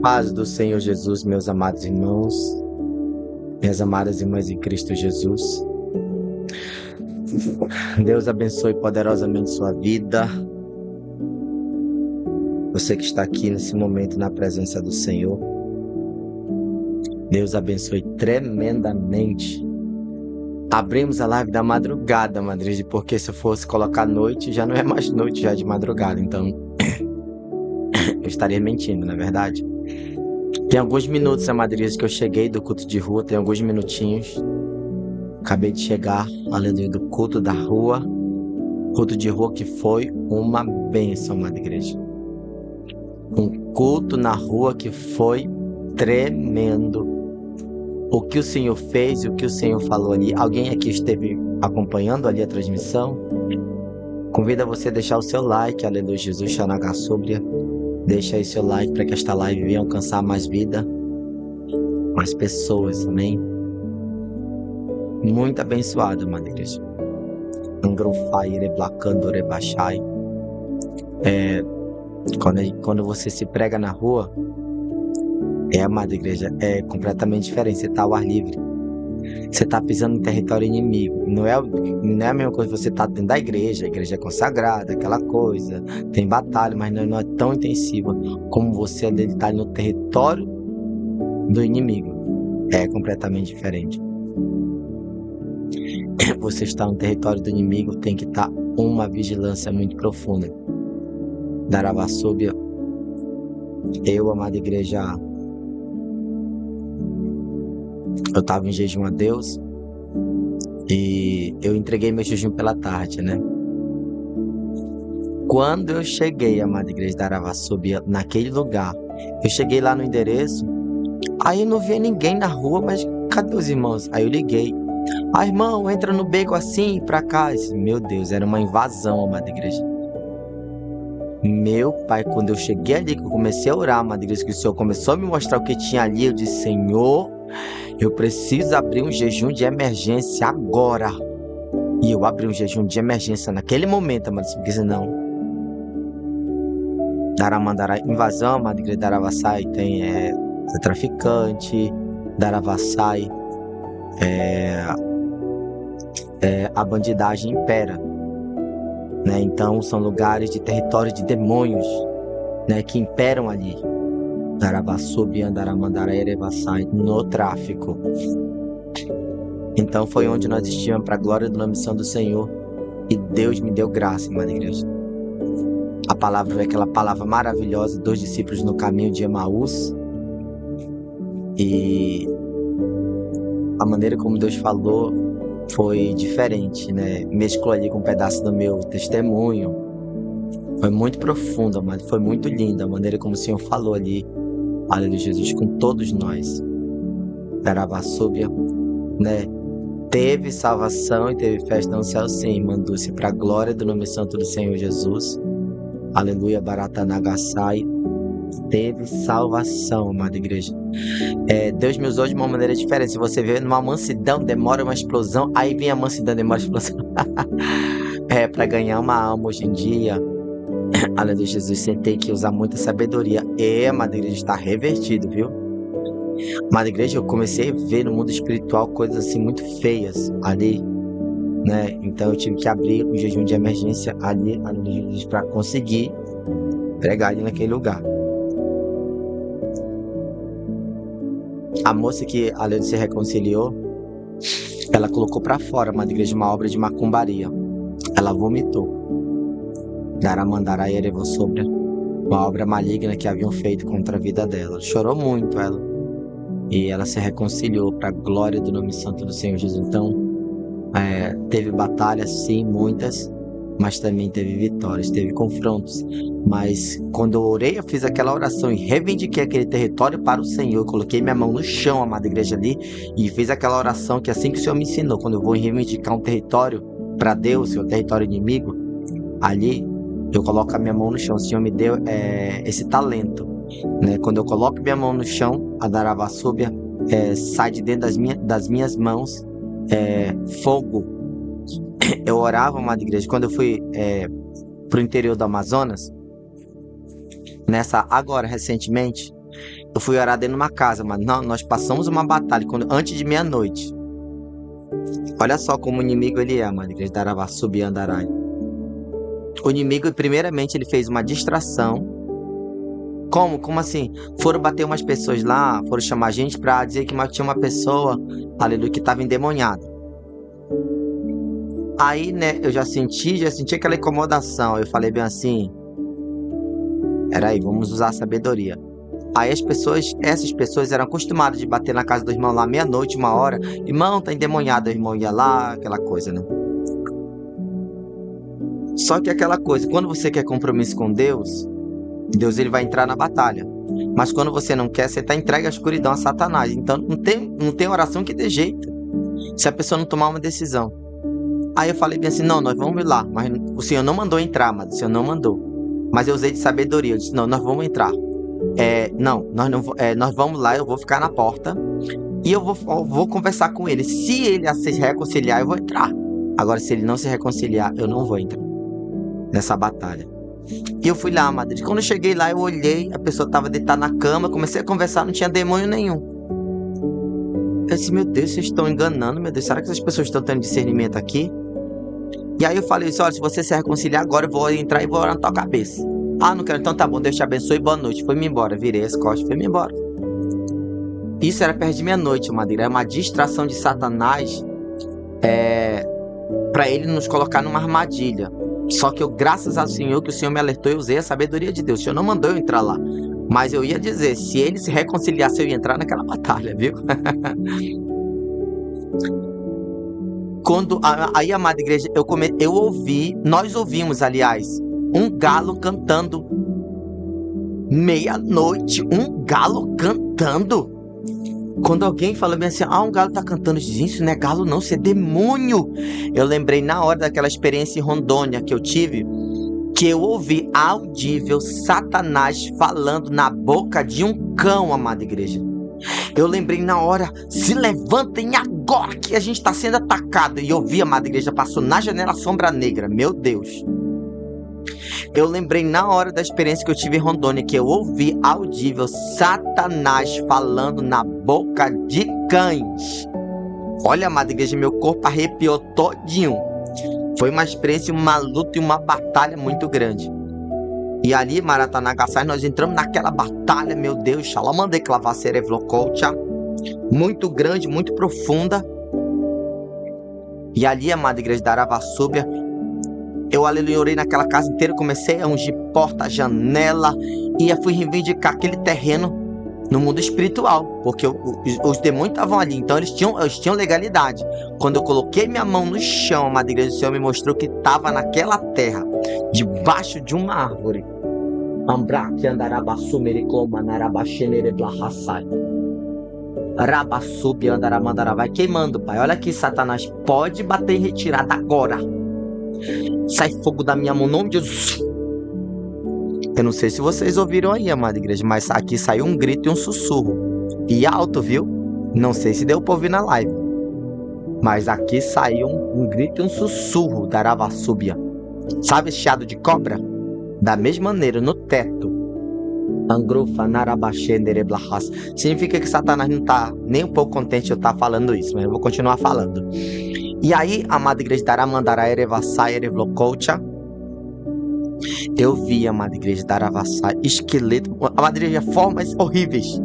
Paz do Senhor Jesus, meus amados irmãos, minhas amadas irmãs em Cristo Jesus. Deus abençoe poderosamente sua vida. Você que está aqui nesse momento na presença do Senhor. Deus abençoe tremendamente. Abrimos a live da madrugada, Madrid, porque se eu fosse colocar noite, já não é mais noite, já é de madrugada, então eu estaria mentindo, não é verdade? Tem alguns minutos, Madrid, que eu cheguei do culto de rua, tem alguns minutinhos. Acabei de chegar, aleluia, do culto da rua, culto de rua que foi uma bênção, amada igreja. Um culto na rua que foi tremendo. O que o Senhor fez e o que o Senhor falou ali. Alguém aqui esteve acompanhando ali a transmissão? Convido você a deixar o seu like, aleluia, Jesus, Xanagassúbria. Deixa aí seu like para que esta live venha alcançar mais vida, mais pessoas, amém? Muito abençoado, amada igreja. Quando você se prega na rua, amada igreja, é completamente diferente. Você está ao ar livre. Você está pisando em território inimigo. Não é a mesma coisa que você está dentro da igreja. A igreja é consagrada, aquela coisa. Tem batalha, mas não é tão intensiva como você estar no território do inimigo. É completamente diferente. Você está no território do inimigo, tem que estar uma vigilância muito profunda. Daravassúbia, eu, amada igreja, eu estava em jejum a Deus e eu entreguei meu jejum pela tarde, né? Quando eu cheguei, amada igreja da Aravassúbia, naquele lugar, eu cheguei lá no endereço, aí eu não via ninguém na rua, mas cadê os irmãos? Aí eu liguei. Irmão, entra no beco assim, pra cá. Disse, meu Deus, era uma invasão, amada igreja. Meu pai, quando eu cheguei ali, que eu comecei a orar, amada igreja, que o Senhor começou a me mostrar o que tinha ali, eu disse, Senhor, eu preciso abrir um jejum de emergência agora. E eu abri um jejum de emergência naquele momento, amada igreja, porque senão Daramandará, invasão, amada igreja, Daravassai tem traficante, Daravassai, a bandidagem impera, né? Então são lugares de território de demônios, né, que imperam ali. Daravassúbia, Andaramandará, Erevassai, no tráfico. Então foi onde nós estivemos para a glória da missão do Senhor e Deus me deu graça, irmã igreja. A palavra é aquela palavra maravilhosa dos discípulos no caminho de Emaús e a maneira como Deus falou foi diferente, né? Mesclou ali com um pedaço do meu testemunho. Foi muito profundo, mas foi muito linda a maneira como o Senhor falou ali, aleluia, Jesus, com todos nós. Daravassúbia, né? Teve salvação e teve festa no céu, sim, mandou-se para a glória do nome santo do Senhor Jesus. Aleluia, Baratanagassai. Teve salvação, amada igreja. Deus me usou de uma maneira diferente. Se você vê numa mansidão, demora uma explosão. Aí vem a mansidão, demora uma explosão. Para ganhar uma alma hoje em dia. Aleluia, Jesus, você tem que usar muita sabedoria. E, amada igreja, está revertido, viu? Amada igreja, eu comecei a ver no mundo espiritual coisas assim muito feias ali, né? Então eu tive que abrir um jejum de emergência ali, para conseguir pregar ali naquele lugar. A moça que ali se reconciliou, ela colocou para fora, amada igreja, uma obra de macumbaria. Ela vomitou. Daramandará e Erevossúbria, uma obra maligna que haviam feito contra a vida dela. Chorou muito ela. E ela se reconciliou para a glória do nome santo do Senhor Jesus. Então, teve batalhas, sim, muitas, mas também teve vitórias, teve confrontos. Mas quando eu orei, eu fiz aquela oração e reivindiquei aquele território para o Senhor. Eu coloquei minha mão no chão, amada igreja, ali, e fiz aquela oração que assim que o Senhor me ensinou, quando eu vou reivindicar um território para Deus, seu território inimigo, ali eu coloco a minha mão no chão. O Senhor me deu esse talento, né? Quando eu coloco minha mão no chão, a Daravassúbia sai de dentro das minhas mãos fogo. Eu orava, amada igreja, quando eu fui pro interior do Amazonas, agora recentemente, Eu fui orar dentro de uma casa, mas não, nós passamos uma batalha antes de meia-noite. Olha só como o inimigo ele é, mano, igreja da Aravaçubi e Andarai. O inimigo, primeiramente, ele fez uma distração. Como assim? Foram bater umas pessoas lá, foram chamar a gente pra dizer que tinha uma pessoa, aleluia, que estava endemoniada. Aí, né, eu já senti aquela incomodação. Eu falei bem assim, peraí, vamos usar a sabedoria. Aí essas pessoas eram acostumadas de bater na casa do irmão lá meia-noite, 1h. Irmão, tá endemoniado, o irmão ia lá, aquela coisa, né? Só que aquela coisa, quando você quer compromisso com Deus ele vai entrar na batalha. Mas quando você não quer, você tá entregue à escuridão, a Satanás. Então não tem oração que dê jeito, se a pessoa não tomar uma decisão. Aí eu falei bem assim, não, nós vamos lá, mas o Senhor não mandou entrar, mas o Senhor não mandou. Mas eu usei de sabedoria, eu disse, não, nós vamos entrar. Nós vamos lá, eu vou ficar na porta e eu vou conversar com ele. Se ele se reconciliar, eu vou entrar. Agora, se ele não se reconciliar, eu não vou entrar nessa batalha. E eu fui lá, madre. Quando eu cheguei lá, eu olhei, a pessoa estava deitada na cama, comecei a conversar, não tinha demônio nenhum. Eu disse, meu Deus, vocês estão enganando, meu Deus, será que essas pessoas estão tendo discernimento aqui? E aí eu falei assim, olha, se você se reconciliar agora, eu vou entrar e vou orar na tua cabeça. Ah, não quero, então tá bom, Deus te abençoe, boa noite. Foi-me embora, virei as costas, foi-me embora. Isso era perto de meia-noite, madre. Era uma distração de Satanás para ele nos colocar numa armadilha. Só que eu, graças ao Senhor, que o Senhor me alertou, eu usei a sabedoria de Deus. O Senhor não mandou eu entrar lá. Mas eu ia dizer, se ele se reconciliasse, eu ia entrar naquela batalha, viu? Aí, amada igreja, nós ouvimos, aliás, um galo cantando. Meia-noite, um galo cantando. Quando alguém fala bem assim, um galo tá cantando, gente, isso não é galo não, isso é demônio. Eu lembrei na hora daquela experiência em Rondônia que eu tive, que eu ouvi audível Satanás falando na boca de um cão, amada igreja. Eu lembrei na hora, se levantem agora que a gente está sendo atacado. E eu vi, amada igreja, passou na janela a sombra negra, meu Deus. Eu lembrei na hora da experiência que eu tive em Rondônia, que eu ouvi audível Satanás falando na boca de cães. Olha, amada igreja, meu corpo arrepiou todinho. Foi uma experiência, uma luta e uma batalha muito grande. E ali, Maratanagasai, nós entramos naquela batalha, meu Deus, Shalamande Clavacer Evlocolcha, muito grande, muito profunda. E ali, amada igreja da Aravaçúbia, eu, aleluia, orei naquela casa inteira, comecei a ungir porta, janela, e eu fui reivindicar aquele terreno no mundo espiritual, porque os demônios estavam ali, então eles tinham legalidade. Quando eu coloquei minha mão no chão, amada igreja, o Senhor me mostrou que estava naquela terra, debaixo de uma árvore. Vai queimando, pai. Olha aqui, Satanás, pode bater em retirada agora. Sai fogo da minha mão, em nome de Jesus. Eu não sei se vocês ouviram aí, amada igreja, mas aqui saiu um grito e um sussurro. E alto, viu? Não sei se deu pra ouvir na live. Mas aqui saiu um grito e um sussurro da Aravaçúbia. Sabe esse chiado de cobra? Da mesma maneira, no teto. Significa que Satanás não tá nem um pouco contente de eu estar falando isso, mas eu vou continuar falando. E aí, amada igreja da Aramandara Erevassai Erevlocolcha, eu vi, amada igreja da Aravassai, esqueleto, amada igreja, formas horríveis.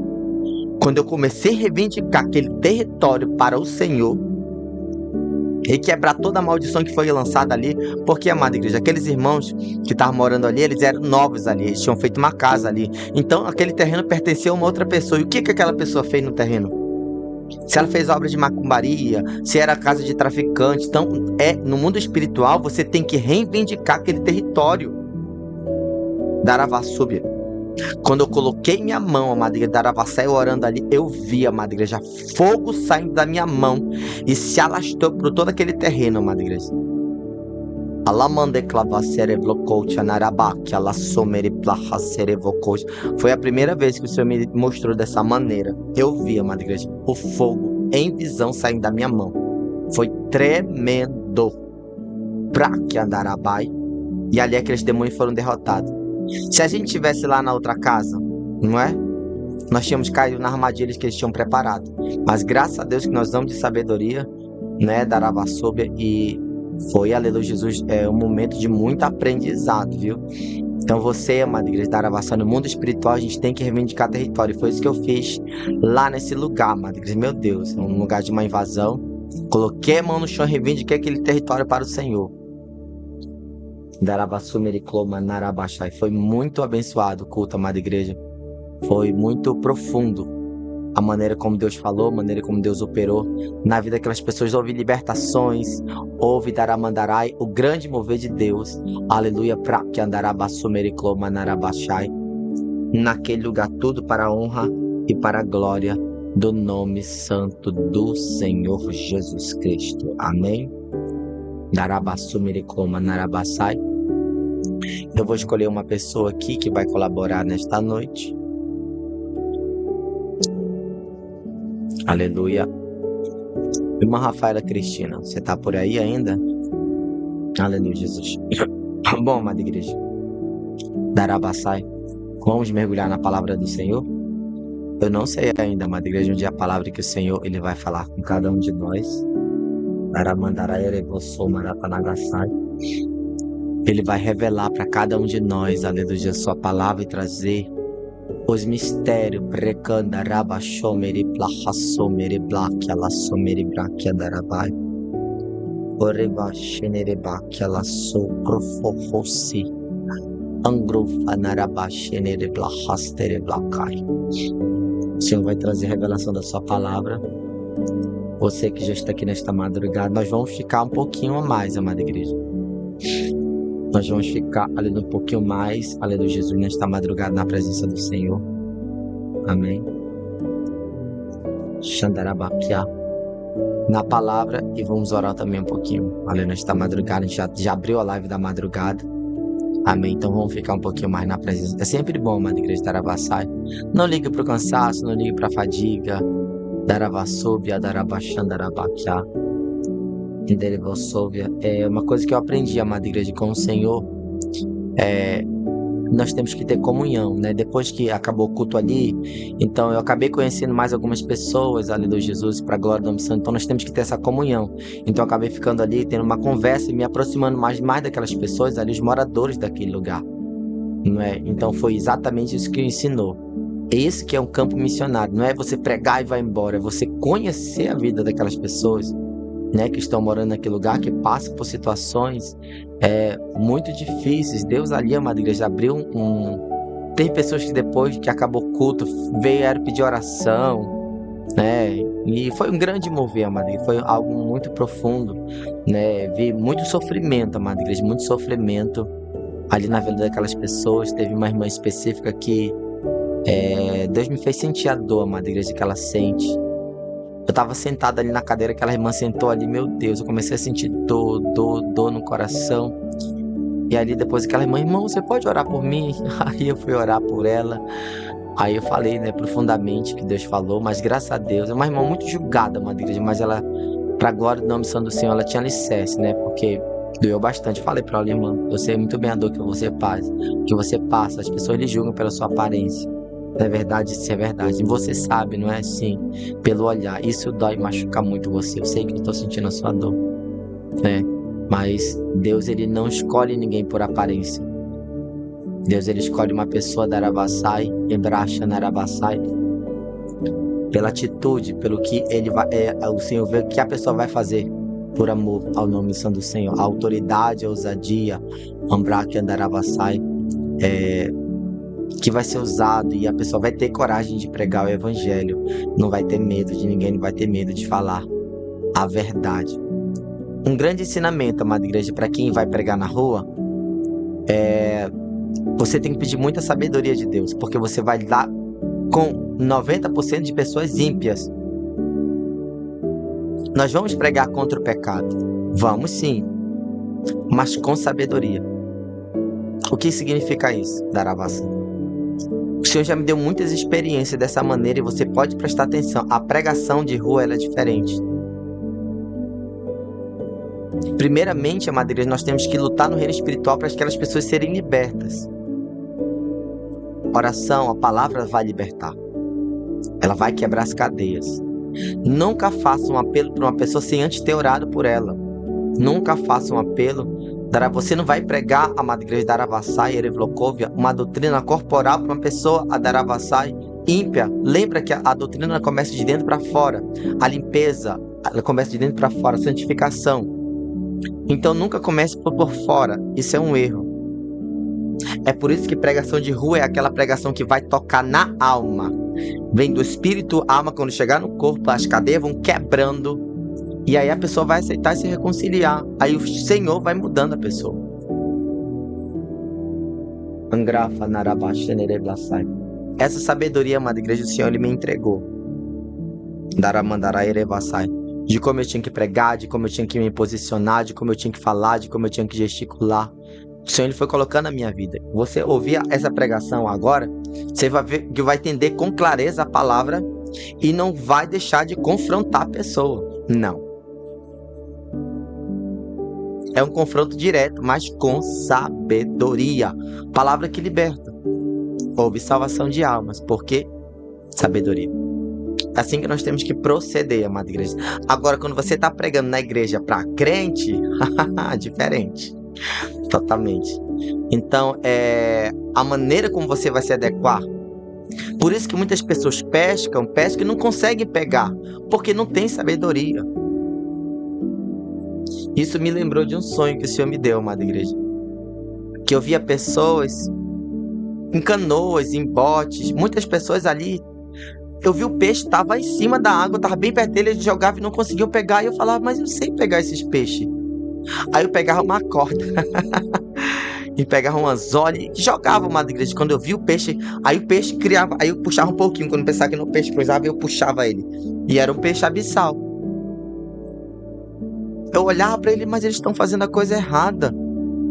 Quando eu comecei a reivindicar aquele território para o Senhor e quebrar toda a maldição que foi lançada ali, porque, amada igreja, aqueles irmãos que estavam morando ali, eles eram novos ali, eles tinham feito uma casa ali. Então, aquele terreno pertencia a uma outra pessoa. E o que aquela pessoa fez no terreno? Se ela fez obra de macumbaria, se era casa de traficante. Então, no mundo espiritual, você tem que reivindicar aquele território da Aravaçúbia. Quando eu coloquei minha mão, amada igreja, da Aravaçai, orando ali, eu vi, amada igreja, fogo saindo da minha mão e se alastrou por todo aquele terreno, amada igreja. Foi a primeira vez que o Senhor me mostrou dessa maneira. Eu vi, amada igreja, o fogo em visão saindo da minha mão. Foi tremendo. Pra que andarabai. E ali aqueles demônios foram derrotados. Se a gente estivesse lá na outra casa, não é? Nós tínhamos caído nas armadilhas que eles tinham preparado. Mas graças a Deus que nós damos de sabedoria, né, da Arabassobia, e foi, aleluia, Jesus, um momento de muito aprendizado, viu? Então você, amada igreja da Aravaçá, no mundo espiritual, a gente tem que reivindicar território. Foi isso que eu fiz lá nesse lugar, amada igreja. Meu Deus, um lugar de uma invasão. Coloquei a mão no chão e reivindiquei aquele território para o Senhor. Foi muito abençoado o culto, amada igreja. Foi muito profundo a maneira como Deus falou, a maneira como Deus operou na vida daquelas pessoas. Houve libertações, houve daramandarai, o grande mover de Deus, aleluia, pra que andarabassumericlomanarabashai, naquele lugar, tudo para a honra e para a glória do nome santo do Senhor Jesus Cristo. Amém? Darabassumericlomanarabashai. Eu vou escolher uma pessoa aqui que vai colaborar nesta noite. Aleluia. Irmã Rafaela Cristina, você está por aí ainda? Aleluia, Jesus. Bom, amada igreja, Darabassai, vamos mergulhar na palavra do Senhor? Eu não sei ainda, amada igreja, onde é a palavra que o Senhor ele vai falar com cada um de nós. Ele vai revelar para cada um de nós, aleluia, a sua palavra e trazer os mistérios, precanda rabashomeri plahasomeri blakia la someri brakia darabai oreba shenere bakia la so profofosi angrufa narabashenere blahastere blakai. O Senhor vai trazer revelação da sua palavra. Você que já está aqui nesta madrugada, nós vamos ficar um pouquinho a mais, amada igreja. Nós vamos ficar, aleluia, um pouquinho mais, aleluia, Jesus, nesta madrugada na presença do Senhor. Amém. Xandarabakia. Na palavra, e vamos orar também um pouquinho. Aleluia, nesta madrugada, a gente já abriu a live da madrugada. Amém. Então vamos ficar um pouquinho mais na presença. É sempre bom, amada igreja, Daravassai. Não ligue para o cansaço, não ligue para a fadiga. Daravassubia, Darabachandarabakia. É uma coisa que eu aprendi, amada igreja, com o Senhor. Nós temos que ter comunhão, né? Depois que acabou o culto ali, então eu acabei conhecendo mais algumas pessoas ali do Jesus, para a glória do nome santo. Então nós temos que ter essa comunhão. Então eu acabei ficando ali, tendo uma conversa e me aproximando mais daquelas pessoas ali, os moradores daquele lugar, não é? Então foi exatamente isso que ensinou. Esse que é um campo missionário, não é você pregar e vai embora, é você conhecer a vida daquelas pessoas, né, que estão morando naquele lugar, que passam por situações muito difíceis. Deus ali, amada igreja, abriu Tem pessoas que depois que acabou o culto vieram pedir oração, né? E foi um grande mover, amada igreja. Foi algo muito profundo, né? Vi muito sofrimento, amada igreja, muito sofrimento ali na vida daquelas pessoas. Teve uma irmã específica que Deus me fez sentir a dor, amada igreja, que ela sente. Eu tava sentado ali na cadeira, aquela irmã sentou ali, meu Deus, eu comecei a sentir dor no coração. E ali depois aquela irmão, você pode orar por mim? Aí eu fui orar por ela. Aí eu falei, né, profundamente que Deus falou, mas graças a Deus, é uma irmã muito julgada, amada igreja, mas ela, pra glória do nome santo do Senhor, ela tinha alicerce, né, porque doeu bastante. Falei pra ela, irmã, eu sei muito bem a dor que você passa, as pessoas lhe julgam pela sua aparência. É verdade, isso é verdade. E você sabe, não é assim? Pelo olhar. Isso dói, machuca muito você. Eu sei que eu estou sentindo a sua dor, né? Mas Deus, ele não escolhe ninguém por aparência. Deus, ele escolhe uma pessoa da Aravassai, Ebracha na Aravassai, pela atitude, pelo que ele vai, o Senhor vê o que a pessoa vai fazer por amor ao nome santo do Senhor. A autoridade, a ousadia, Ambracha na Aravassai, que vai ser usado, e a pessoa vai ter coragem de pregar o evangelho, não vai ter medo de ninguém, não vai ter medo de falar a verdade. Um grande ensinamento, amada igreja, para quem vai pregar na rua, você tem que pedir muita sabedoria de Deus, porque você vai lá com 90% de pessoas ímpias. Nós vamos pregar contra o pecado, vamos sim, mas com sabedoria. O que significa isso, Daravassa? O Senhor já me deu muitas experiências dessa maneira e você pode prestar atenção. A pregação de rua, ela é diferente. Primeiramente, amada igreja, nós temos que lutar no reino espiritual para aquelas pessoas serem libertas. Oração, a palavra vai libertar. Ela vai quebrar as cadeias. Nunca faça um apelo para uma pessoa sem antes ter orado por ela. Nunca faça um apelo. Você não vai pregar, amada igreja, Daravassai, Erevlokovia, uma doutrina corporal para uma pessoa, a Daravassai, ímpia. Lembra que a doutrina começa de dentro para fora. A limpeza, ela começa de dentro para fora, a santificação. Então nunca comece por fora. Isso é um erro. É por isso que pregação de rua é aquela pregação que vai tocar na alma. Vem do espírito, alma, quando chegar no corpo, as cadeias vão quebrando. E aí a pessoa vai aceitar e se reconciliar. Aí o Senhor vai mudando a pessoa. Essa sabedoria, amada igreja, o Senhor ele me entregou. De como eu tinha que pregar, de como eu tinha que me posicionar, de como eu tinha que falar, de como eu tinha que gesticular. O Senhor ele foi colocando na minha vida. Você ouvir essa pregação agora, você vai ver que vai entender com clareza a palavra e não vai deixar de confrontar a pessoa. Não. É um confronto direto, mas com sabedoria. Palavra que liberta. Houve salvação de almas. Por quê? Sabedoria. É assim que nós temos que proceder, amada igreja. Agora, quando você está pregando na igreja para crente, diferente. Totalmente. Então, a maneira como você vai se adequar. Por isso que muitas pessoas pescam e não conseguem pegar, porque não tem sabedoria. Isso me lembrou de um sonho que o Senhor me deu, amada igreja. Que eu via pessoas em canoas, em botes, muitas pessoas ali. Eu vi o peixe, estava em cima da água, estava bem perto dele, ele jogava e não conseguiu pegar. E eu falava, mas eu sei pegar esses peixes. Aí eu pegava uma corda e pegava um anzol e jogava, amada igreja. Quando eu vi o peixe, aí o peixe criava, aí eu puxava um pouquinho. Quando eu pensava que no peixe cruzava, eu puxava ele. E era um peixe abissal. Eu olhava para ele, mas eles estão fazendo a coisa errada.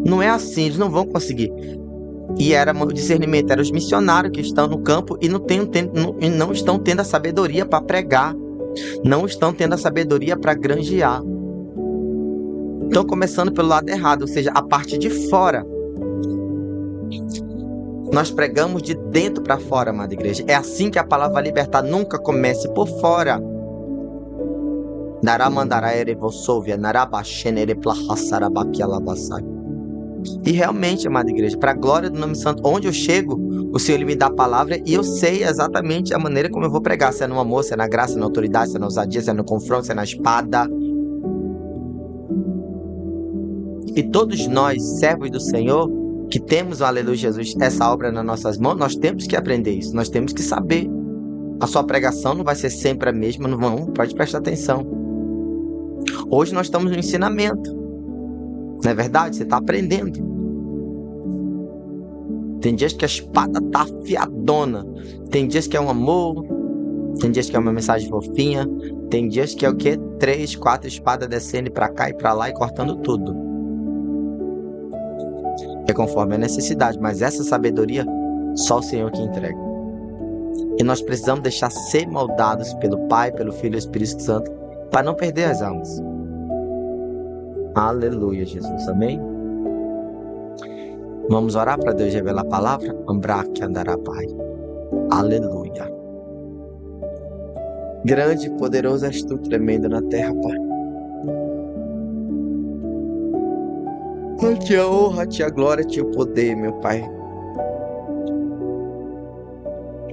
Não é assim, eles não vão conseguir. E era o discernimento, eram os missionários que estão no campo e não estão tendo a sabedoria para pregar. Não estão tendo a sabedoria para granjear. Estão começando pelo lado errado, ou seja, a parte de fora. Nós pregamos de dentro para fora, amada igreja. É assim que a palavra vai libertar. Nunca comece por fora. E realmente, amada igreja, para a glória do nome santo, onde eu chego, o Senhor ele me dá a palavra e eu sei exatamente a maneira como eu vou pregar. Se é no amor, se é na graça, se é na autoridade, se é na ousadia, se é no confronto, se é na espada. E todos nós, servos do Senhor, que temos, aleluia Jesus, essa obra nas nossas mãos, nós temos que aprender isso, nós temos que saber. A sua pregação não vai ser sempre a mesma, não, pode prestar atenção. Hoje nós estamos no ensinamento. Não é verdade? Você está aprendendo. Tem dias que a espada tá afiadona. Tem dias que é um amor. Tem dias que é uma mensagem fofinha. Tem dias que é o quê? 3, 4 espadas descendo para cá e para lá e cortando tudo. É conforme a necessidade. Mas essa sabedoria, só o Senhor que entrega. E nós precisamos deixar ser moldados pelo Pai, pelo Filho e pelo Espírito Santo, para não perder as almas. Aleluia, Jesus. Amém? Vamos orar para Deus revelar a palavra? Ambraque andará, Pai. Aleluia. Grande e poderoso és tu, tremendo na terra, Pai. A ti a honra, a ti a glória, a ti o poder, meu Pai.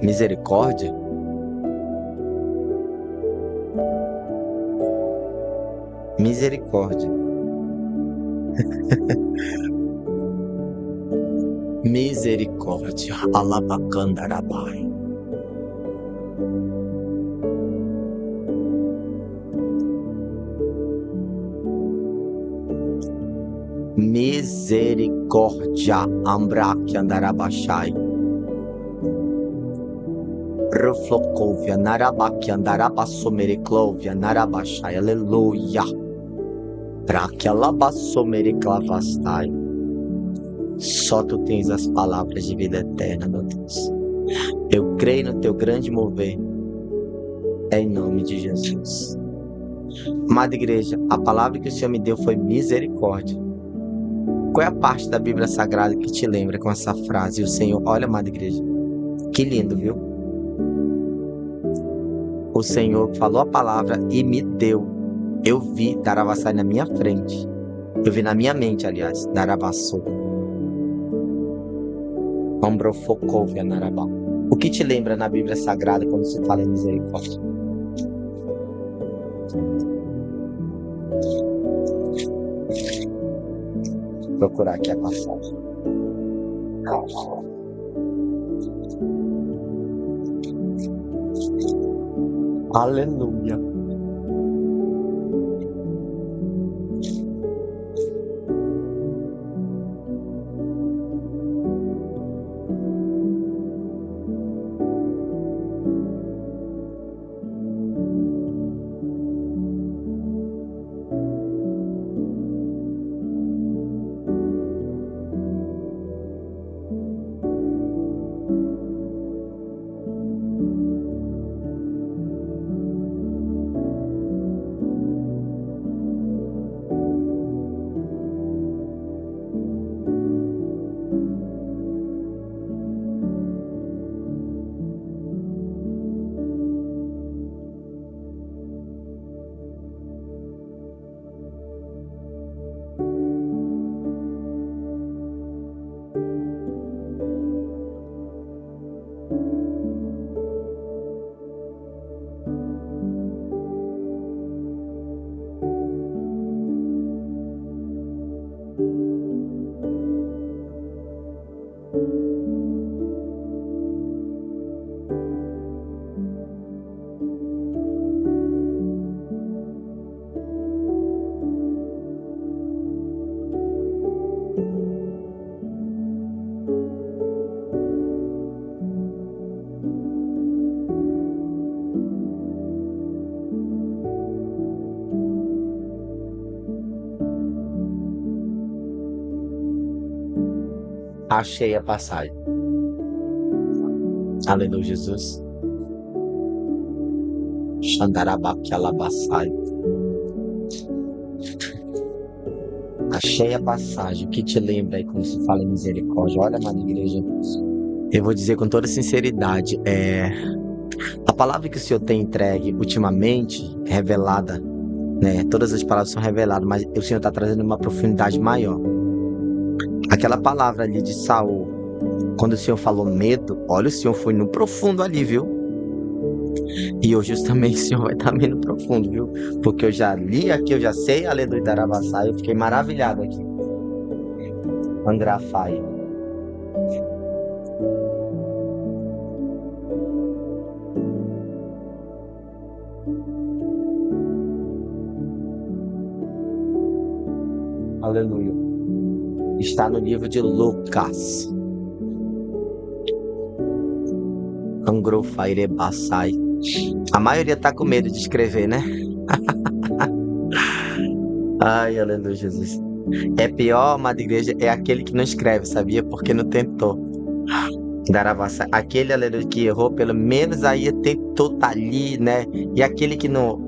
Misericórdia. Misericórdia. Misericórdia. Alabacandarabai. Misericórdia. Ambraque andarabachai. Reflokovia. Narabaki andarabassomericlovia. Narabachai. Aleluia. Praquelabassomeriklávastai. Só tu tens as palavras de vida eterna, meu Deus. Eu creio no teu grande mover. Em nome de Jesus. Amada igreja, a palavra que o Senhor me deu foi misericórdia. Qual é a parte da Bíblia Sagrada que te lembra com essa frase? E o Senhor, olha, amada igreja, que lindo, viu? o Senhor falou a palavra e me deu. Eu vi Daravassai na minha frente. Eu vi na minha mente, aliás, Daravassou. Ombrofokovia Narabá. O que te lembra na Bíblia Sagrada quando se fala em misericórdia? Vou procurar aqui a passagem. Aleluia. Achei a passagem. Aleluia, Jesus. Xandarabaquialabassai. Achei a passagem. O que te lembra aí quando se fala em misericórdia? Olha, amada igreja. Eu vou dizer com toda sinceridade, a palavra que o Senhor tem entregue ultimamente, revelada, né? Todas as palavras são reveladas, mas o Senhor está trazendo uma profundidade maior. Aquela palavra ali de Saul, quando o Senhor falou medo, olha, o Senhor foi no profundo ali, viu? E hoje também o Senhor vai estar bem no profundo, viu? Porque eu já li aqui, eu já sei a lei do Daravassai, eu fiquei maravilhado aqui. Angrafai. Aleluia. Está no livro de Lucas. Angrofairebassai. A maioria tá com medo de escrever, né? Ai, aleluia, Jesus. É pior, amada igreja, é aquele que não escreve, sabia? Porque não tentou. Daravassai. Aquele, aleluia, que errou, pelo menos aí tentou tá ali, né? E aquele que não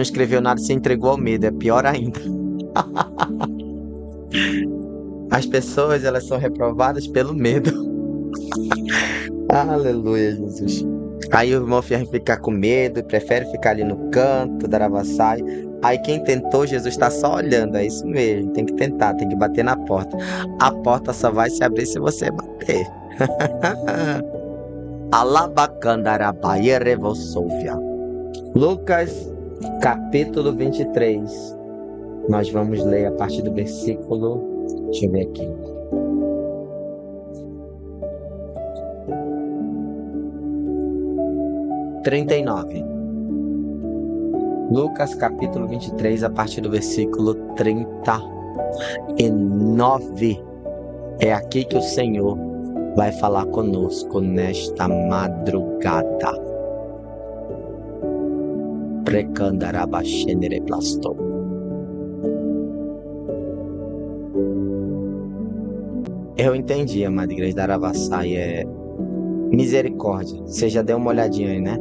escreveu nada se entregou ao medo, é pior ainda. As pessoas, elas são reprovadas pelo medo. Aleluia, Jesus. Aí o irmão fica com medo, prefere ficar ali no canto, Daravassai. Aí quem tentou, Jesus está só olhando, é isso mesmo. Tem que tentar, tem que bater na porta. A porta só vai se abrir se você bater. Alabacandarabaia revolsovia. Lucas, capítulo 23. Nós vamos ler a partir do versículo. Deixa eu ver aqui. Lucas capítulo 23, a partir do versículo 39. É aqui que o Senhor vai falar conosco nesta madrugada. Precandarabaxenereplastou. Eu entendi, amada igreja da Daravassai, é misericórdia. Você já deu uma olhadinha aí, né?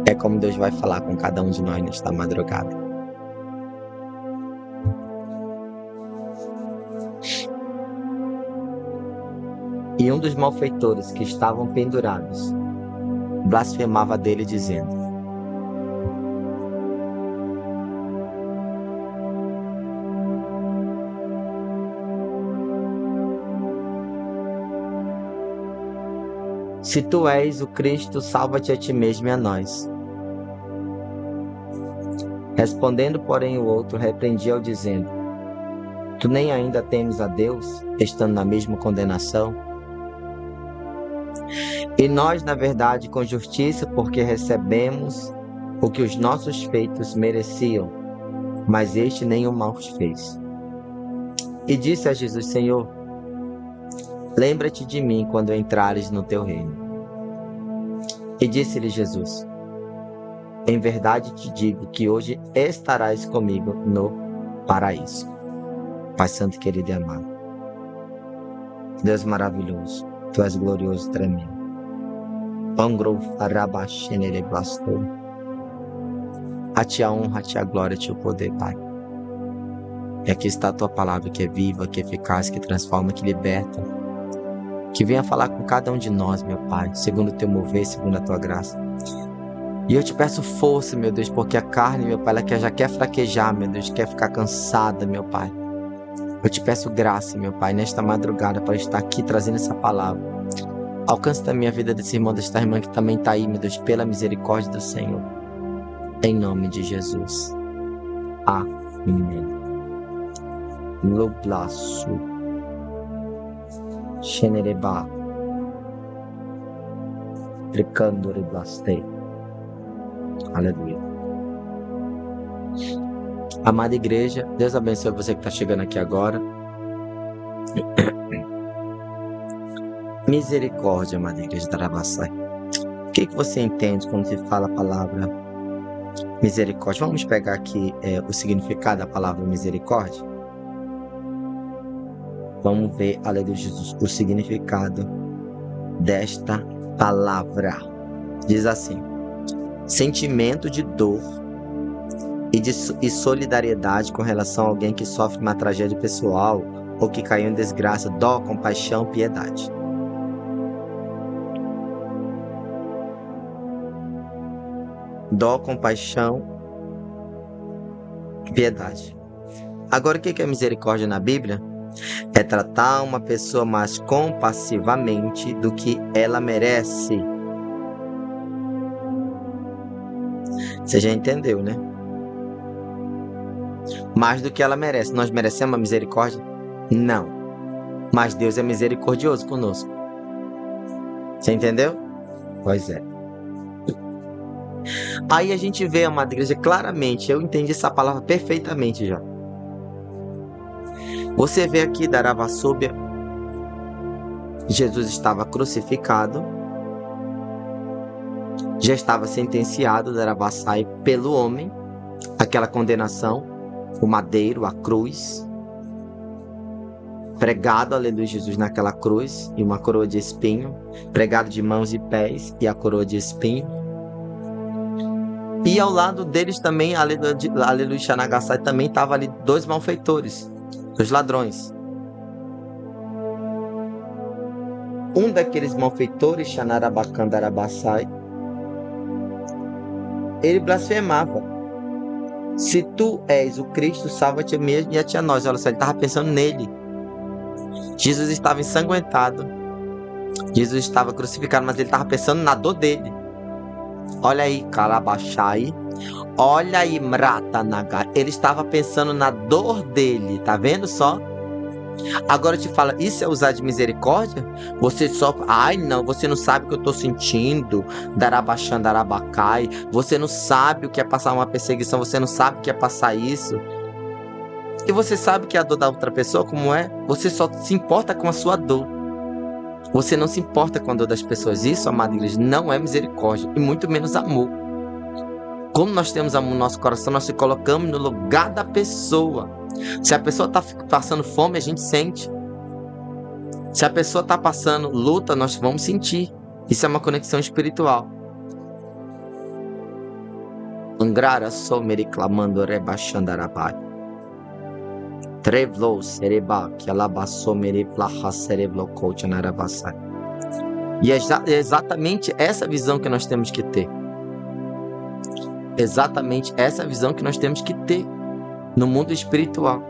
É como Deus vai falar com cada um de nós nesta madrugada. E um dos malfeitores que estavam pendurados blasfemava dele, dizendo: se tu és o Cristo, salva-te a ti mesmo e a nós. Respondendo, porém, o outro repreendia-o, dizendo: tu nem ainda temes a Deus, estando na mesma condenação? E nós, na verdade, com justiça, porque recebemos o que os nossos feitos mereciam, mas este nenhum mal fez. E disse a Jesus: Senhor, lembra-te de mim quando entrares no teu reino. E disse-lhe Jesus: em verdade te digo que hoje estarás comigo no paraíso. Pai Santo, querido e amado, Deus maravilhoso, tu és glorioso e tremendo. A ti a honra, a ti a glória, a ti o poder, Pai. E aqui está a tua palavra, que é viva, que é eficaz, que transforma, que liberta, que venha falar com cada um de nós, meu Pai, segundo o teu mover, segundo a tua graça. E eu te peço força, meu Deus, porque a carne, meu Pai, ela já quer fraquejar, meu Deus, quer ficar cansada, meu Pai. Eu te peço graça, meu Pai, nesta madrugada, para estar aqui trazendo essa palavra. Alcance da minha vida desse irmão, desta irmã que também está aí, meu Deus, pela misericórdia do Senhor. Em nome de Jesus. Amém. Loblaço. Xenereba. Tricandore blastei. Aleluia. Amada igreja, Deus abençoe você que está chegando aqui agora. Misericórdia, amada igreja da Arabaçai. O que você entende quando se fala a palavra misericórdia? Vamos pegar aqui o significado da palavra misericórdia? Vamos ver, aleluia, Jesus, o significado desta palavra. Diz assim: sentimento de dor e solidariedade com relação a alguém que sofre uma tragédia pessoal ou que caiu em desgraça, dó, compaixão, piedade. Dó, compaixão, piedade. Agora, o que é misericórdia na Bíblia? É tratar uma pessoa mais compassivamente do que ela merece. Você já entendeu, né? Mais do que ela merece. Nós merecemos a misericórdia? Não. Mas Deus é misericordioso conosco. Você entendeu? Pois é. Aí a gente vê, amada igreja, claramente, eu entendi essa palavra perfeitamente já. Você vê aqui da Aravassúbia, Jesus estava crucificado, já estava sentenciado da Aravassai pelo homem, aquela condenação, o madeiro, a cruz, pregado, aleluia, Jesus naquela cruz, e uma coroa de espinho, pregado de mãos e pés, e a coroa de espinho. E ao lado deles também, aleluia, Xanagassai, também estavam ali dois malfeitores, os ladrões. Um daqueles malfeitores, Xanarabacandarabassai, ele blasfemava: se tu és o Cristo, salva-te a mesmo e a ti a nós. Olha só, ele estava pensando nele. Jesus estava ensanguentado, Jesus estava crucificado, mas ele estava pensando na dor dele. Olha aí, Karabachai. Olha aí, Mratanagar. Ele estava pensando na dor dele. Tá vendo só? Agora eu te falo, isso é usar de misericórdia? Você só... Ai, não, você não sabe o que eu tô sentindo. Darabachandarabacai. Você não sabe o que é passar uma perseguição. Você não sabe o que é passar isso. E você sabe que a dor da outra pessoa, como é? Você só se importa com a sua dor. Você não se importa com a dor das pessoas. Isso, amada igreja, não é misericórdia. E muito menos amor. Como nós temos amor no nosso coração, nós se colocamos no lugar da pessoa. Se a pessoa está passando fome, a gente sente. Se a pessoa está passando luta, nós vamos sentir. Isso é uma conexão espiritual. Angrara someri clamando rebachandarabai. Trevlo sereba que alabaçou mereflaha cereblo coach narabasai. E é exatamente essa visão que nós temos que ter. Exatamente essa visão que nós temos que ter no mundo espiritual.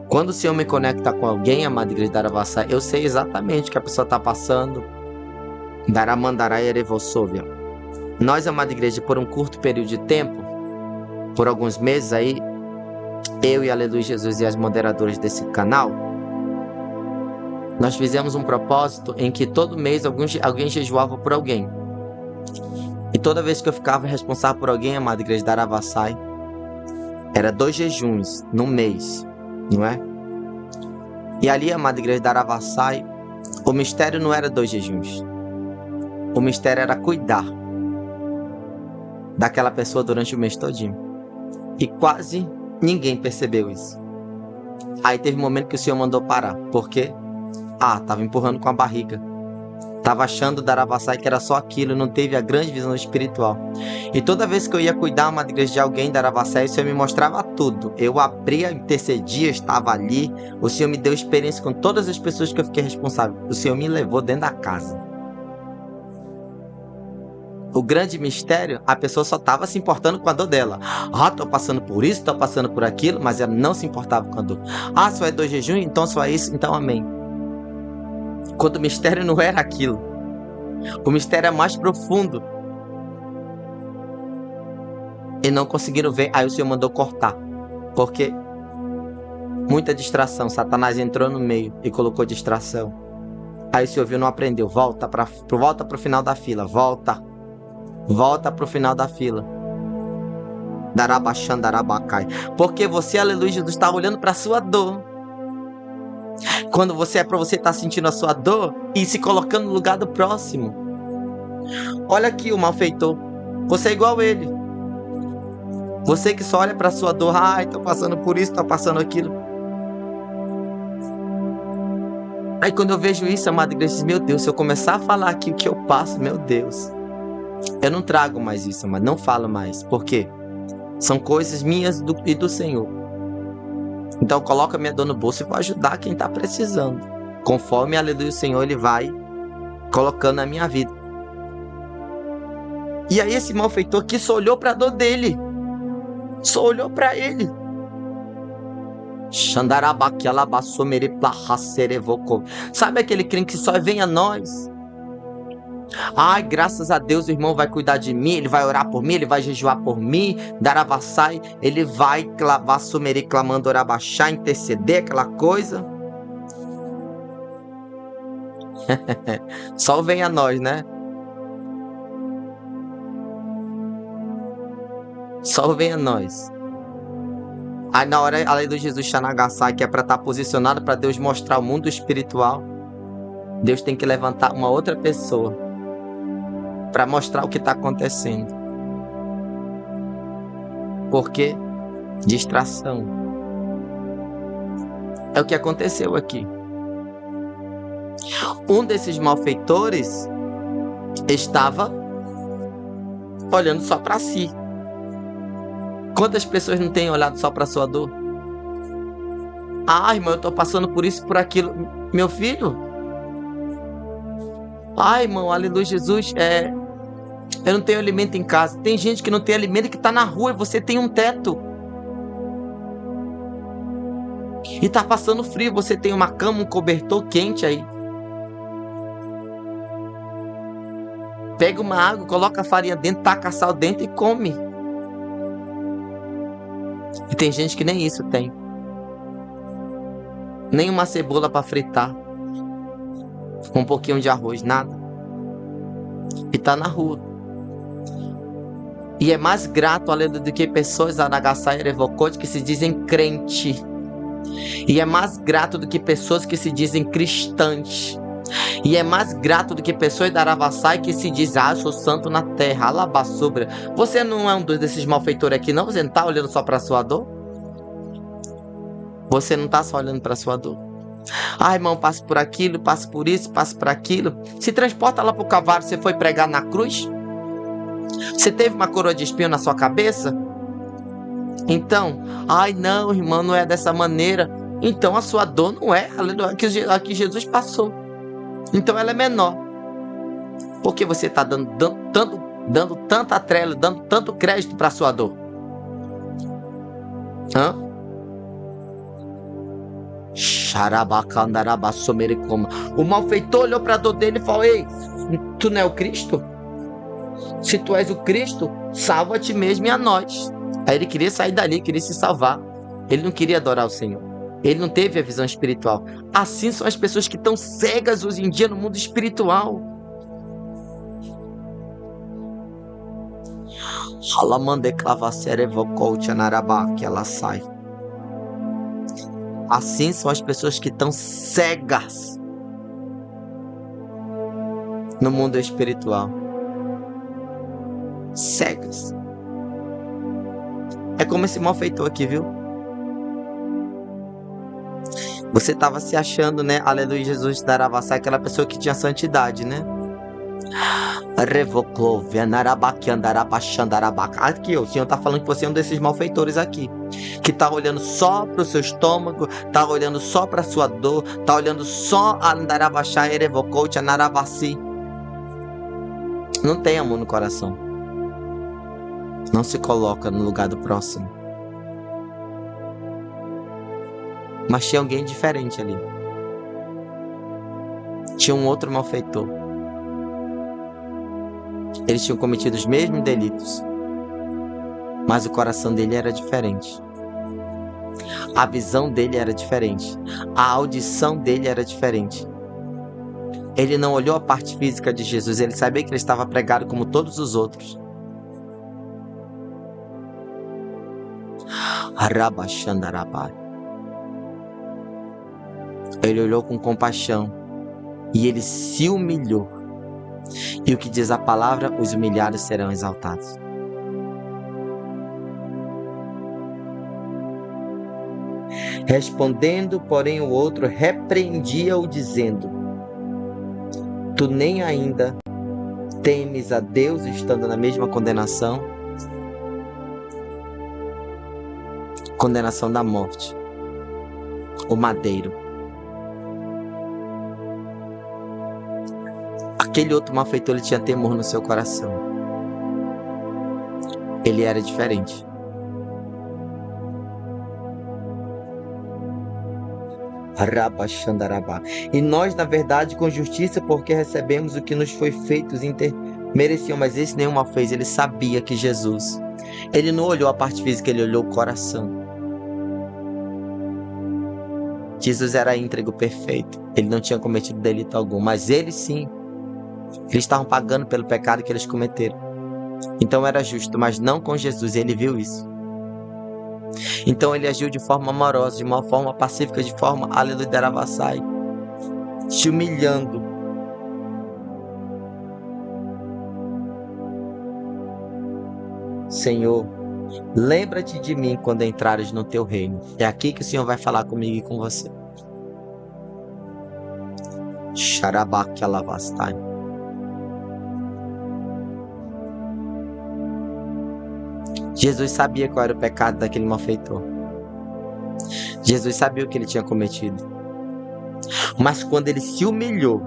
Quando o Senhor me conecta com alguém, amada igreja Daravassai, eu sei exatamente o que a pessoa está passando. Nós, amada igreja, por um curto período de tempo, por alguns meses aí, eu e Aleluia Jesus e as moderadoras desse canal, nós fizemos um propósito em que todo mês alguém jejuava por alguém. E toda vez que eu ficava responsável por alguém, amada igreja Daravassai, era 2 jejuns no mês, não é? E ali, amada igreja Daravassai, o mistério não era 2 jejuns. O mistério era cuidar daquela pessoa durante o mês todinho. E quase ninguém percebeu isso. Aí teve um momento que o Senhor mandou parar. Por quê? Tava empurrando com a barriga. Tava achando Daravassai que era só aquilo, não teve a grande visão espiritual. E toda vez que eu ia cuidar uma igreja de alguém, Daravassai, o Senhor me mostrava tudo. Eu abria, intercedia, estava ali. O Senhor me deu experiência com todas as pessoas que eu fiquei responsável. O Senhor me levou dentro da casa. O grande mistério, a pessoa só estava se importando com a dor dela. Tô passando por isso, tô passando por aquilo, mas ela não se importava com a dor. Só é 2 jejuns, então só é isso, então amém. Quando o mistério não era aquilo. O mistério é mais profundo. E não conseguiram ver, aí o Senhor mandou cortar. Porque muita distração, Satanás entrou no meio e colocou distração. Aí o Senhor viu, não aprendeu, volta pro final da fila, volta pro final da fila. Darabacai. Porque você, aleluia, Jesus, está olhando para a sua dor. Quando você estar sentindo a sua dor e se colocando no lugar do próximo. Olha aqui o malfeitor. Você é igual a ele. Você que só olha para a sua dor. Tô passando por isso, tô passando aquilo. Aí quando eu vejo isso, amada igreja, meu Deus, se eu começar a falar aqui o que eu passo, meu Deus. Eu não trago mais isso, mas não falo mais. Por quê? São coisas minhas e do Senhor. Então coloca minha dor no bolso e vou ajudar quem está precisando. Conforme, aleluia, o Senhor, Ele vai colocando na minha vida. E aí esse malfeitor aqui só olhou para a dor dele. Só olhou para ele. Sabe aquele crente que só vem a nós? Graças a Deus o irmão vai cuidar de mim, ele vai orar por mim, ele vai jejuar por mim, Daravassai, ele vai clavar sumeri, clamando orabachá, interceder, aquela coisa. Só vem a nós, né? Só vem a nós. Aí na hora, a lei do Jesus Xanagassai, que é para estar posicionado para Deus mostrar o mundo espiritual, Deus tem que levantar uma outra pessoa para mostrar o que está acontecendo. Por quê? Distração. É o que aconteceu aqui. Um desses malfeitores estava olhando só para si. Quantas pessoas não têm olhado só para sua dor? Irmão, eu estou passando por isso, por aquilo. Meu filho? Irmão, aleluia, Jesus, eu não tenho alimento em casa. Tem gente que não tem alimento e que está na rua e você tem um teto. E está passando frio, você tem uma cama, um cobertor quente aí. Pega uma água, coloca a farinha dentro, taca sal dentro e come. E tem gente que nem isso tem. Nem uma cebola para fritar. Com um pouquinho de arroz, nada. E tá na rua. E é mais grato, além do que pessoas Anagassai Erevocote que se dizem crente. E é mais grato do que pessoas que se dizem cristãs. E é mais grato do que pessoas da Aravassai que se dizem, eu sou santo na terra, alabaçubra. Você não é um desses malfeitores aqui, não? Você não tá olhando só para sua dor? Você não tá só olhando para sua dor? Irmão, passa por aquilo, passa por isso, passa por aquilo. Se transporta lá pro Calvário, você foi pregar na cruz? Você teve uma coroa de espinho na sua cabeça? Então, ai não, irmão, não é dessa maneira. Então a sua dor não é a que Jesus passou. Então ela é menor. Porque você está dando tanta trela, dando tanto crédito para a sua dor. Hã? O malfeitor olhou para a dor dele e falou: ei, tu não é o Cristo? Se tu és o Cristo, salva a ti mesmo e a nós. Aí ele queria sair dali, queria se salvar. Ele não queria adorar o Senhor. Ele não teve a visão espiritual. Assim são as pessoas que estão cegas hoje em dia no mundo espiritual. Que ela sai. Assim são as pessoas que estão cegas no mundo espiritual. Cegas. É como esse malfeitor aqui, viu? Você estava se achando, né? Aleluia, Jesus daravassai, aquela pessoa que tinha santidade, né? Revocou, aqui, o Senhor está falando que você é um desses malfeitores aqui, que está olhando só para o seu estômago, está olhando só para a sua dor, está olhando só a andarabachai, revocou, anarabassi. Não tem amor no coração. Não se coloca no lugar do próximo. Mas tinha alguém diferente ali. Tinha um outro malfeitor. Eles tinham cometido os mesmos delitos, mas o coração dele era diferente. A visão dele era diferente. A audição dele era diferente. Ele não olhou a parte física de Jesus. Ele sabia que ele estava pregado como todos os outros. Ele olhou com compaixão e ele se humilhou. E o que diz a palavra, os humilhados serão exaltados. Respondendo, porém, o outro repreendia-o, dizendo: tu nem ainda temes a Deus, estando na mesma condenação? Condenação da morte. O madeiro. Aquele outro malfeitor, ele tinha temor no seu coração. Ele era diferente. E nós, na verdade, com justiça, porque recebemos o que nos foi feito, mereciam, mas esse nenhuma fez. Ele sabia que Jesus, ele não olhou a parte física, ele olhou o coração. Jesus era íntegro, perfeito. Ele não tinha cometido delito algum, mas eles sim. Eles estavam pagando pelo pecado que eles cometeram. Então era justo, mas não com Jesus. Ele viu isso. Então ele agiu de forma amorosa, de uma forma pacífica, de forma, aleluia, daravassai, te humilhando. Senhor, lembra-te de mim quando entrares no teu reino. É aqui que o Senhor vai falar comigo e com você. Xarabaque alavastai. Jesus sabia qual era o pecado daquele malfeitor. Jesus sabia o que ele tinha cometido. Mas quando ele se humilhou,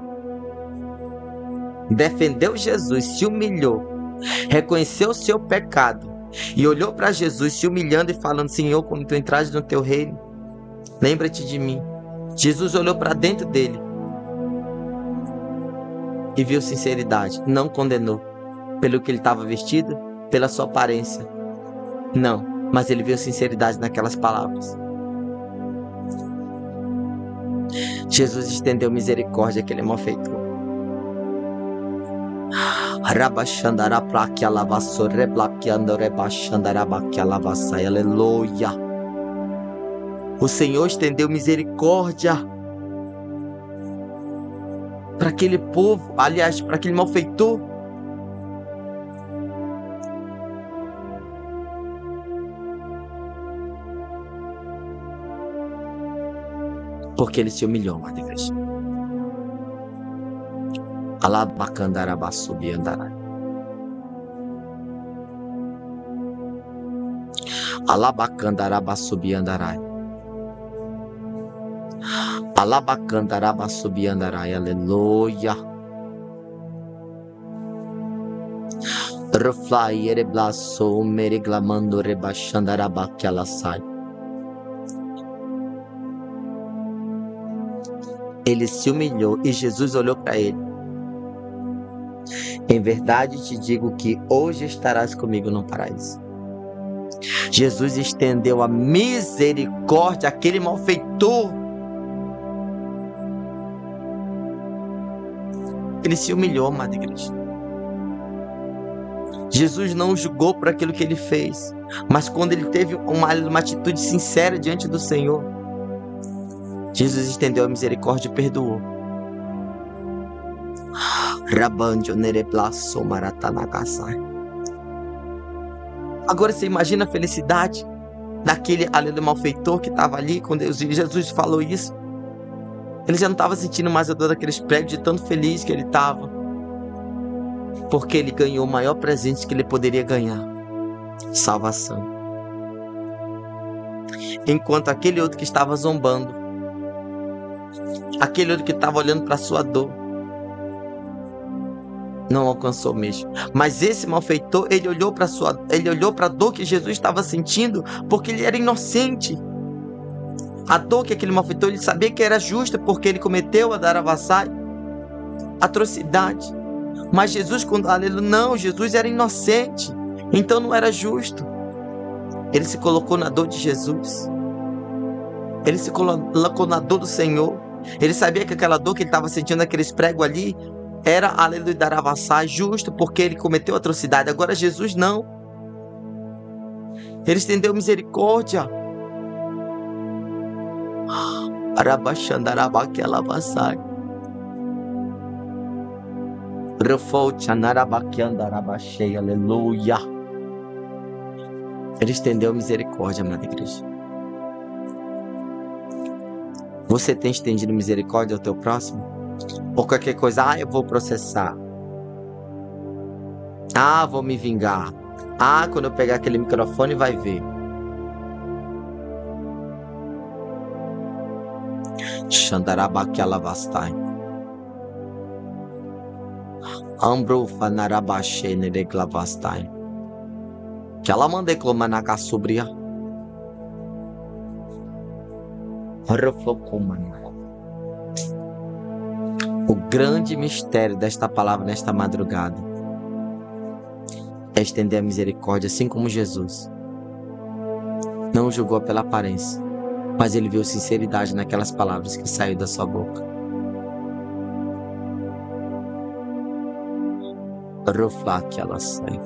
defendeu Jesus, se humilhou, reconheceu o seu pecado e olhou para Jesus se humilhando e falando: Senhor, quando tu entrares no teu reino, lembra-te de mim. Jesus olhou para dentro dele e viu sinceridade. Não condenou pelo que ele estava vestido, pela sua aparência. Não, mas ele viu sinceridade naquelas palavras. Jesus estendeu misericórdia àquele malfeitor. Aleluia. O Senhor estendeu misericórdia para aquele povo, aliás, para aquele malfeitor. Porque ele se humilhou, amada igreja. Alabacandarabassubiandarai. Alabacandarabassubiandarai. Aleluia. Reflai ereblasso mereglamando rebaixandarabaquialassai. Ele se humilhou e Jesus olhou para ele. Em verdade te digo que hoje estarás comigo no paraíso. Jesus estendeu a misericórdia àquele malfeitor. Ele se humilhou, amada igreja. Jesus não o julgou por aquilo que ele fez, mas quando ele teve uma atitude sincera diante do Senhor, Jesus estendeu a misericórdia e perdoou. Agora você imagina a felicidade daquele ali do malfeitor que estava ali quando Jesus falou isso. Ele já não estava sentindo mais a dor daqueles pregos, de tão feliz que ele estava, porque ele ganhou o maior presente que ele poderia ganhar: salvação. Enquanto aquele outro que estava zombando, aquele outro que estava olhando para a sua dor, não alcançou mesmo. Mas esse malfeitor, ele olhou para a dor que Jesus estava sentindo, porque ele era inocente. A dor que aquele malfeitor, ele sabia que era justa, porque ele cometeu a daravassai, atrocidade. Mas Jesus, Jesus era inocente, então não era justo. Ele se colocou na dor de Jesus. Ele se colocou na dor do Senhor. Ele sabia que aquela dor que ele estava sentindo naqueles pregos ali era, aleluia, daravassai, justo, porque ele cometeu atrocidade. Agora Jesus não. Ele estendeu misericórdia. Arabaxandarabaquialavassai. Aleluia. Ele estendeu misericórdia, amada igreja. Você tem estendido misericórdia ao teu próximo? Ou qualquer coisa, eu vou processar. Vou me vingar. Quando eu pegar aquele microfone vai ver. Xandarabaquialavastai. Ambrufa narabashe nereglavastai. Que ela mande clomanaka sobria. O grande mistério desta palavra nesta madrugada é estender a misericórdia, assim como Jesus não julgou pela aparência, mas ele viu sinceridade naquelas palavras que saíram da sua boca. Que ela sai.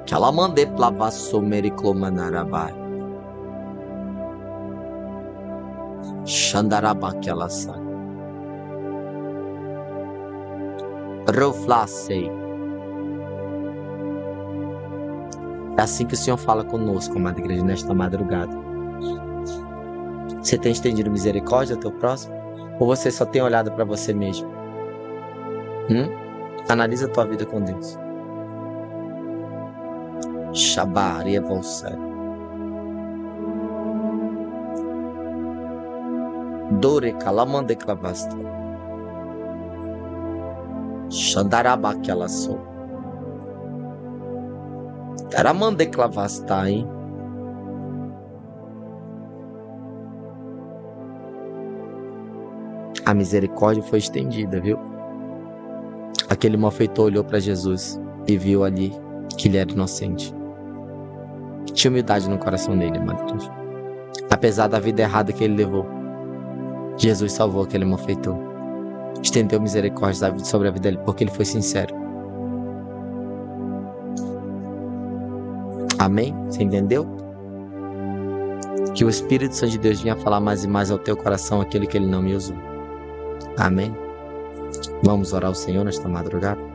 Que ela mande plavasso mericlomanarabai. Xandarabaki ela sai. Roflacei. É assim que o Senhor fala conosco, amada igreja, nesta madrugada. Você tem estendido misericórdia ao teu próximo? Ou você só tem olhado para você mesmo? Analisa a tua vida com Deus. Shabaria você. Dore kalamande clavasta. Xandarabaki ela sou. Taramande clavasta, hein? A misericórdia foi estendida, viu? Aquele malfeitor olhou para Jesus e viu ali que ele era inocente. Tinha humildade no coração dele, amado Deus. Apesar da vida errada que ele levou, Jesus salvou aquele malfeitor. Estendeu misericórdia sobre a vida dele, porque ele foi sincero. Amém? Você entendeu? Que o Espírito Santo de Deus venha falar mais e mais ao teu coração aquilo que ele não me usou. Amém? Vamos orar ao Senhor nesta madrugada?